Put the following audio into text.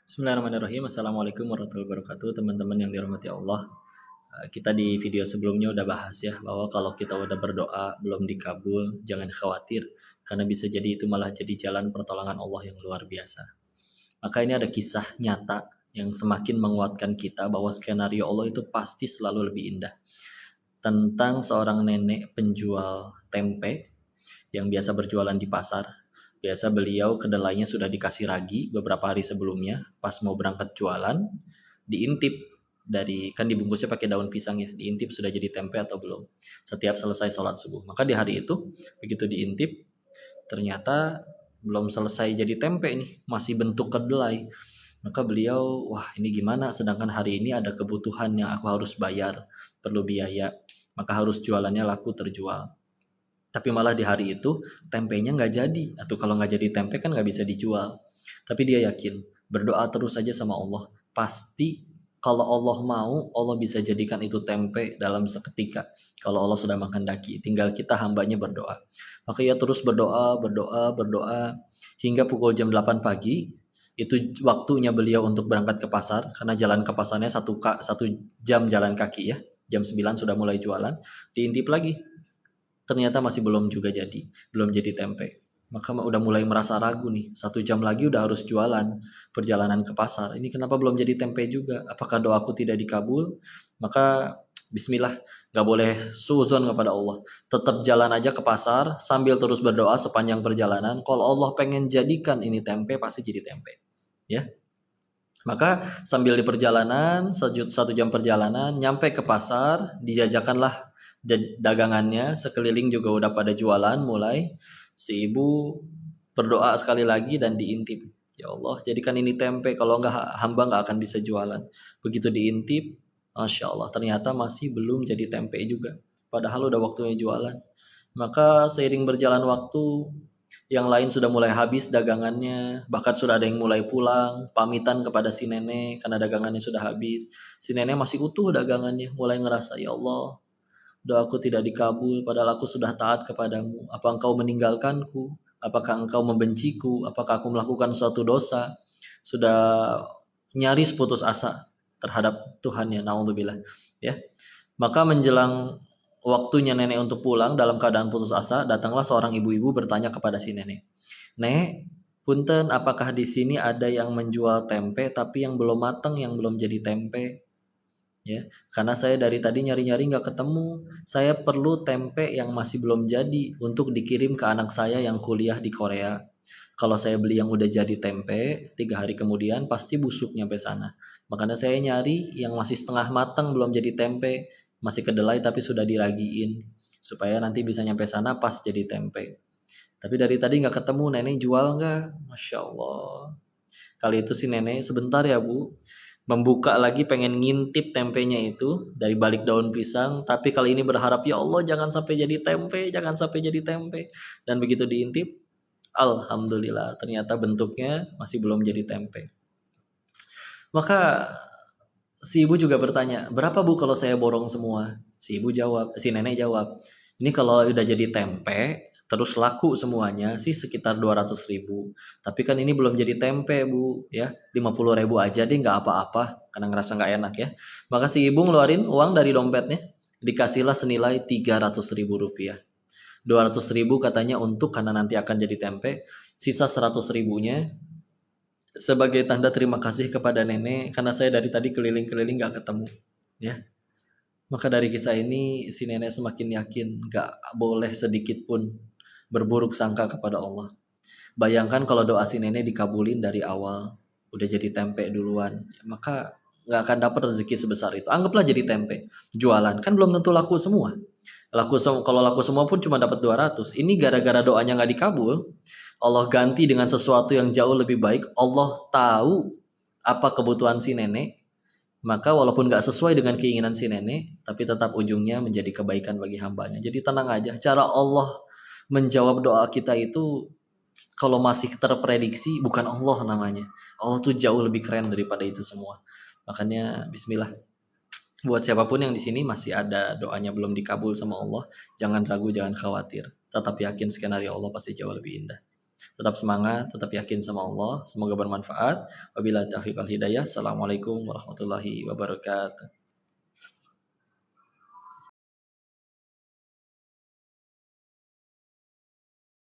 Bismillahirrahmanirrahim. Assalamualaikum warahmatullahi wabarakatuh. Teman-teman yang dirahmati Allah. Kita di video sebelumnya udah bahas ya bahwa kalau kita udah berdoa belum dikabul, jangan khawatir karena bisa jadi itu malah jadi jalan pertolongan Allah yang luar biasa. Maka ini ada kisah nyata yang semakin menguatkan kita bahwa skenario Allah itu pasti selalu lebih indah. Tentang seorang nenek penjual tempe yang biasa berjualan di pasar. Biasa beliau kedelainya sudah dikasih ragi beberapa hari sebelumnya, pas mau berangkat jualan, diintip dari kan dibungkusnya pakai daun pisang ya, diintip sudah jadi tempe atau belum. Setiap selesai sholat subuh. Maka di hari itu begitu diintip, ternyata belum selesai jadi tempe nih, masih bentuk kedelai. Maka beliau, wah ini gimana? Sedangkan hari ini ada kebutuhan yang aku harus bayar, perlu biaya, maka harus jualannya laku terjual. Tapi malah di hari itu tempenya nggak jadi, atau kalau nggak jadi tempe kan nggak bisa dijual. Tapi dia yakin, berdoa terus saja sama Allah. Pasti kalau Allah mau, Allah bisa jadikan itu tempe dalam seketika. Kalau Allah sudah menghendaki, tinggal kita hambanya berdoa. Maka ia terus berdoa, berdoa, berdoa, hingga pukul jam 8 pagi, itu waktunya beliau untuk berangkat ke pasar, karena jalan ke pasarnya satu jam jalan kaki ya. Jam 9 sudah mulai jualan, diintip lagi, ternyata masih belum juga jadi, belum jadi tempe. Maka udah mulai merasa ragu nih, 1 jam lagi udah harus jualan, perjalanan ke pasar. Ini kenapa belum jadi tempe juga? Apakah doaku tidak dikabul? Maka bismillah, gak boleh suzon kepada Allah. Tetap jalan aja ke pasar, sambil terus berdoa sepanjang perjalanan. Kalau Allah pengen jadikan ini tempe, pasti jadi tempe. Ya, maka sambil di perjalanan, 1 jam perjalanan, nyampe ke pasar, dijajakanlah dagangannya, sekeliling juga udah pada jualan mulai. Si ibu berdoa sekali lagi dan diintip. Ya Allah, jadikan ini tempe, kalau enggak hamba enggak akan bisa jualan. Begitu diintip, Masya Allah, ternyata masih belum jadi tempe juga. Padahal udah waktunya jualan. Maka seiring berjalan waktu, yang lain sudah mulai habis dagangannya, bahkan sudah ada yang mulai pulang, pamitan kepada si nenek karena dagangannya sudah habis. Si nenek masih utuh dagangannya, mulai ngerasa, ya Allah, doaku tidak dikabul, padahal aku sudah taat kepadamu. Apa engkau meninggalkanku? Apakah engkau membenciku? Apakah aku melakukan suatu dosa? Sudah nyaris putus asa terhadap Tuhan ya, naudzubillah. Ya, maka menjelang waktunya nenek untuk pulang dalam keadaan putus asa, datanglah seorang ibu-ibu bertanya kepada si nenek. Nek, punten, apakah di sini ada yang menjual tempe tapi yang belum matang, yang belum jadi tempe? Ya, karena saya dari tadi nyari-nyari nggak ketemu. Saya perlu tempe yang masih belum jadi untuk dikirim ke anak saya yang kuliah di Korea. Kalau saya beli yang udah jadi tempe, 3 hari kemudian pasti busuk nyampe sana. Makanya saya nyari yang masih setengah matang belum jadi tempe, masih kedelai tapi sudah diragiin supaya nanti bisa nyampe sana pas jadi tempe. Tapi dari tadi nggak ketemu, nenek jual nggak? Masya Allah. Kali itu si nenek sebentar ya bu, membuka lagi pengen ngintip tempenya itu dari balik daun pisang, tapi kali ini berharap ya Allah jangan sampai jadi tempe, jangan sampai jadi tempe. Dan begitu diintip, alhamdulillah ternyata bentuknya masih belum jadi tempe. Maka si ibu juga bertanya, berapa bu kalau saya borong semua? Si nenek jawab, ini kalau udah jadi tempe, terus laku semuanya sih sekitar 200.000. Tapi kan ini belum jadi tempe bu, ya 50.000 aja deh nggak apa-apa, karena ngerasa nggak enak ya. Maka si ibu ngeluarin uang dari dompetnya, dikasihlah senilai 300.000 rupiah. 200.000 katanya untuk karena nanti akan jadi tempe, sisa 100.000-nya sebagai tanda terima kasih kepada nenek karena saya dari tadi keliling-keliling nggak ketemu ya. Maka dari kisah ini si nenek semakin yakin nggak boleh sedikit pun berburuk sangka kepada Allah. Bayangkan kalau doa si nenek dikabulin dari awal, udah jadi tempe duluan, maka nggak akan dapat rezeki sebesar itu. Anggaplah jadi tempe, jualan kan belum tentu laku semua. Kalau laku semua pun cuma dapat 200. Ini gara-gara doanya nggak dikabul, Allah ganti dengan sesuatu yang jauh lebih baik. Allah tahu apa kebutuhan si nenek, maka walaupun nggak sesuai dengan keinginan si nenek, tapi tetap ujungnya menjadi kebaikan bagi hambanya. Jadi tenang aja, cara Allah menjawab doa kita itu kalau masih terprediksi bukan Allah namanya. Allah tuh jauh lebih keren daripada itu semua. Makanya Bismillah. Buat siapapun yang di sini masih ada doanya belum dikabul sama Allah, jangan ragu, jangan khawatir. Tetap yakin skenario Allah pasti jauh lebih indah. Tetap semangat, tetap yakin sama Allah. Semoga bermanfaat. Wabillahi taufiq wal hidayah. Assalamualaikum warahmatullahi wabarakatuh.